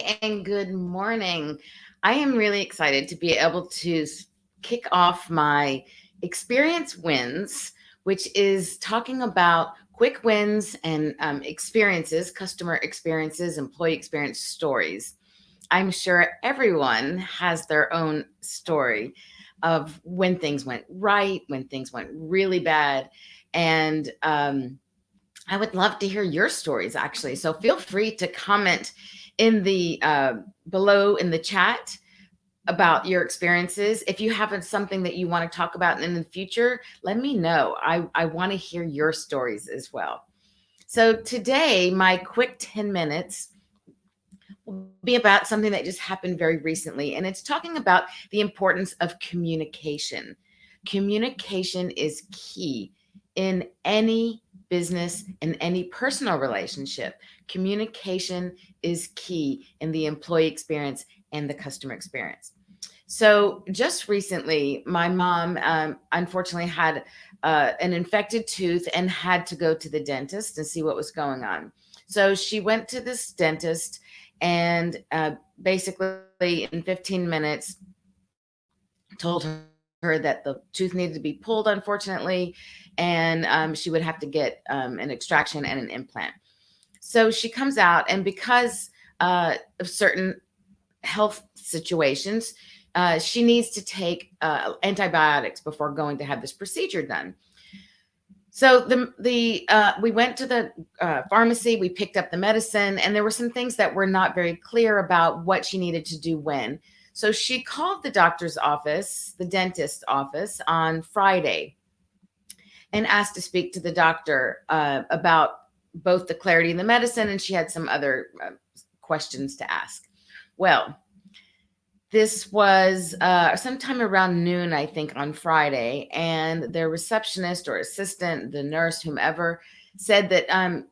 and good morning. I am really excited to be able to kick off my experience wins, which is talking about quick wins and experiences, customer experiences, employee experience stories. I'm sure everyone has their own story of when things went right, when things went really bad. And I would love to hear your stories actually. So feel free to comment in the below in the chat about your experiences. If you have something that you want to talk about in the future, let me know. I want to hear your stories as well. So today, my quick 10 minutes will be about something that just happened very recently, and it's talking about the importance of communication. Communication is key in any business and any personal relationship. Communication is key in the employee experience and the customer experience. So, just recently, my mom unfortunately had an infected tooth and had to go to the dentist and see what was going on. So, she went to this dentist and basically, in 15 minutes, told her that the tooth needed to be pulled, unfortunately, and she would have to get an extraction and an implant. So, she comes out, and because of certain health situations, she needs to take antibiotics before going to have this procedure done. So the we went to the pharmacy, we picked up the medicine, and there were some things that were not very clear about what she needed to do when. So she called the doctor's office, the dentist's office, on Friday and asked to speak to the doctor about both the clarity in the medicine, and she had some other questions to ask. Well, this was sometime around noon, I think, on Friday, and their receptionist or assistant, the nurse, whomever, said that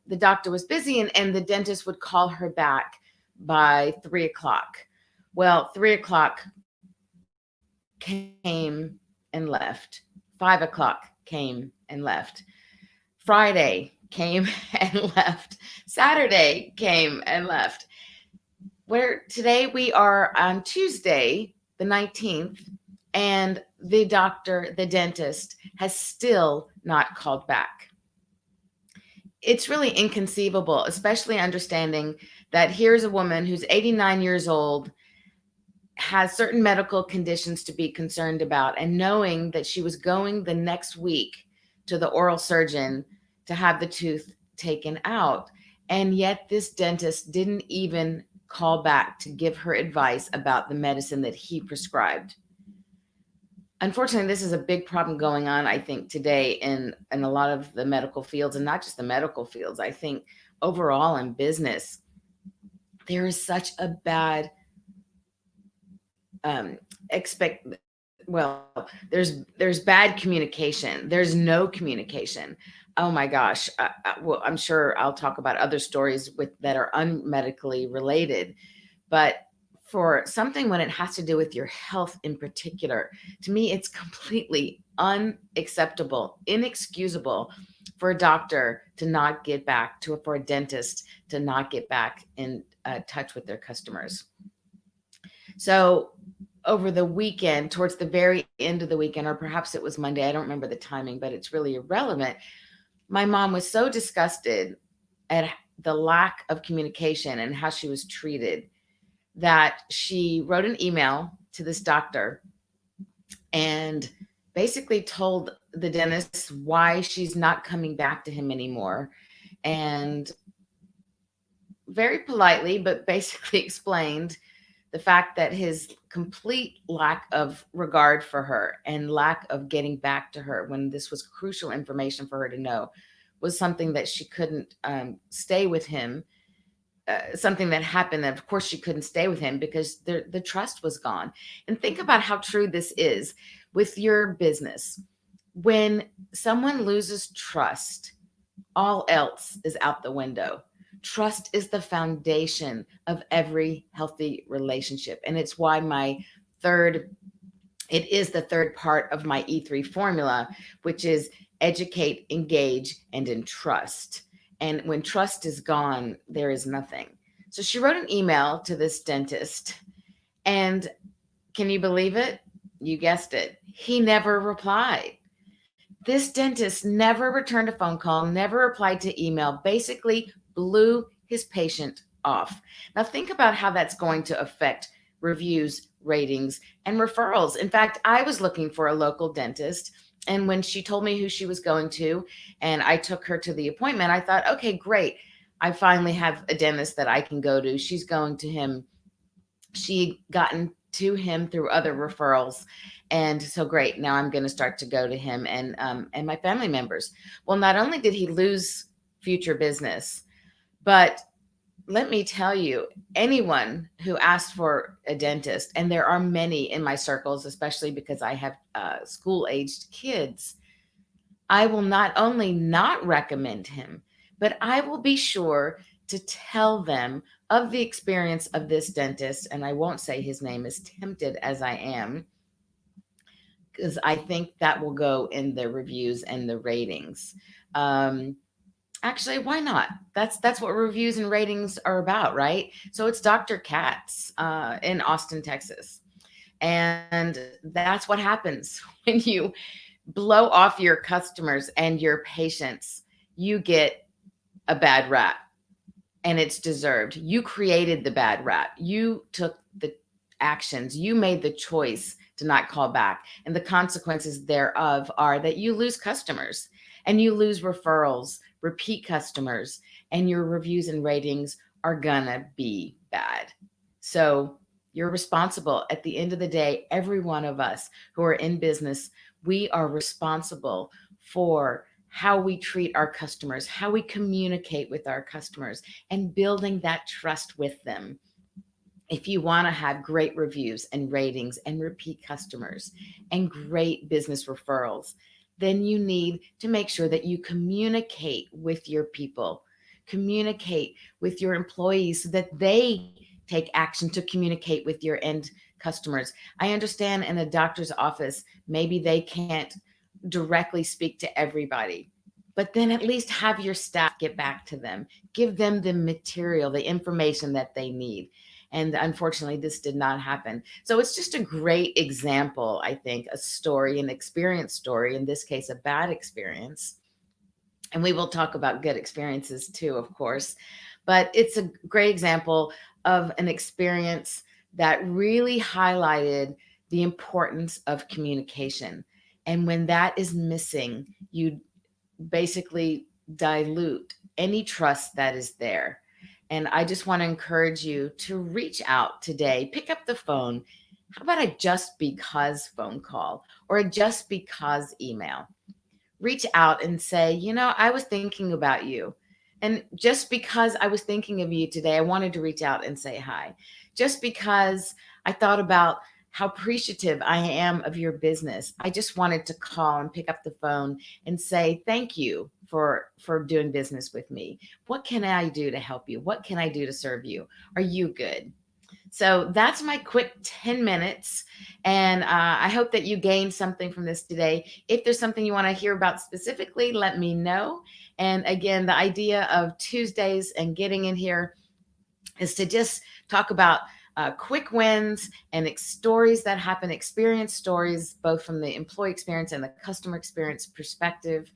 the doctor was busy and the dentist would call her back by 3 o'clock. Well, 3 o'clock came and left. 5 o'clock came and left. Friday came and left. Saturday came and left. Where today we are on Tuesday, the 19th, and the doctor, the dentist, has still not called back. It's really inconceivable, especially understanding that here's a woman who's 89 years old, has certain medical conditions to be concerned about, and knowing that she was going the next week to the oral surgeon to have the tooth taken out. And yet, this dentist didn't even call back to give her advice about the medicine that he prescribed. Unfortunately, this is a big problem going on, I think, today in a lot of the medical fields, and not just the medical fields. I think overall in business, there is such a bad expect well, there's bad communication. There's no communication. Oh my gosh. Well, I'm sure I'll talk about other stories with that are unmedically related, but for something when it has to do with your health in particular, to me, it's completely unacceptable, inexcusable for a doctor to not get back to, for a dentist to not get back in touch with their customers. So over the weekend, towards the very end of the weekend, or perhaps it was Monday, I don't remember the timing, but it's really irrelevant. My mom was so disgusted at the lack of communication and how she was treated that she wrote an email to this doctor and basically told the dentist why she's not coming back to him anymore. And very politely, but basically explained the fact that his complete lack of regard for her and lack of getting back to her when this was crucial information for her to know was something that she couldn't stay with him. Something that happened that, of course, she couldn't stay with him because the trust was gone. And think about how true this is with your business. When someone loses trust, all else is out the window. Trust is the foundation of every healthy relationship. And it's why it is the third part of my E3 formula, which is educate, engage, and entrust. And when trust is gone, there is nothing. So she wrote an email to this dentist, and can you believe it? You guessed it. He never replied. This dentist never returned a phone call, never replied to email, basically blew his patient off. Now, think about how that's going to affect reviews, ratings, and referrals. In fact, I was looking for a local dentist. And when she told me who she was going to, and I took her to the appointment, I thought, okay, great. I finally have a dentist that I can go to. She's going to him. She'd gotten to him through other referrals. And so great. Now I'm going to start to go to him and my family members. Well, not only did he lose future business, but let me tell you, anyone who asks for a dentist, and there are many in my circles, especially because I have school aged kids, I will not only not recommend him, but I will be sure to tell them of the experience of this dentist. And I won't say his name, as tempted as I am, because I think that will go in the reviews and the ratings. Um, Actually, why not? That's what reviews and ratings are about, right? So it's Dr. Katz in Austin, Texas. And that's what happens when you blow off your customers and your patients. You get a bad rap, and it's deserved. You created the bad rap. You took the actions. You made the choice to not call back. And the consequences thereof are that you lose customers and you lose referrals, repeat customers, and your reviews and ratings are gonna be bad. So you're responsible. At the end of the day, every one of us who are in business, we are responsible for how we treat our customers, how we communicate with our customers, and building that trust with them. If you want to have great reviews and ratings and repeat customers and great business referrals, then you need to make sure that you communicate with your people, communicate with your employees so that they take action to communicate with your end customers. I understand in a doctor's office, maybe they can't directly speak to everybody, but then at least have your staff get back to them, give them the material, the information that they need. And unfortunately, this did not happen. So it's just a great example, I think, a story, an experience story, in this case, a bad experience. And we will talk about good experiences too, of course. But it's a great example of an experience that really highlighted the importance of communication. And when that is missing, you basically dilute any trust that is there. And I just want to encourage you to reach out today, pick up the phone. How about a just because phone call or a just because email? Reach out and say, I was thinking about you. And just because I was thinking of you today, I wanted to reach out and say hi. Just because I thought about how appreciative I am of your business, I just wanted to call and pick up the phone and say thank you for doing business with me. What can I do to help you? What can I do to serve you? Are you good? So that's my quick 10 minutes. And I hope that you gained something from this today. If there's something you want to hear about specifically, let me know. And again, the idea of Tuesdays and getting in here is to just talk about quick wins and stories that happen, experience stories, both from the employee experience and the customer experience perspective.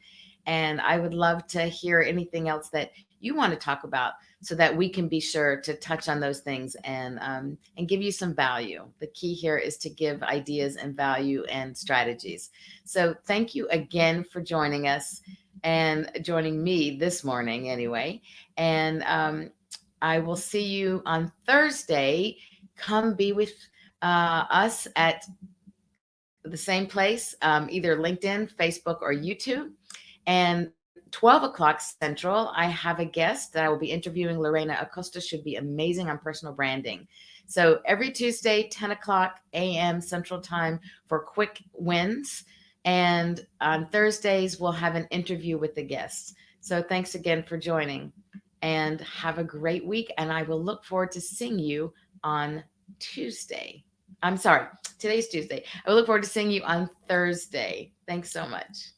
And I would love to hear anything else that you want to talk about so that we can be sure to touch on those things and give you some value. The key here is to give ideas and value and strategies. So thank you again for joining us and joining me this morning anyway. And I will see you on Thursday. Come be with us at the same place, either LinkedIn, Facebook, or YouTube. And 12 o'clock Central, I have a guest that I will be interviewing. Lorena Acosta, should be amazing on personal branding. So every Tuesday, 10 o'clock a.m. Central Time for quick wins. And on Thursdays, we'll have an interview with the guests. So thanks again for joining and have a great week. And I will look forward to seeing you on Tuesday. I'm sorry, today's Tuesday. I will look forward to seeing you on Thursday. Thanks so much.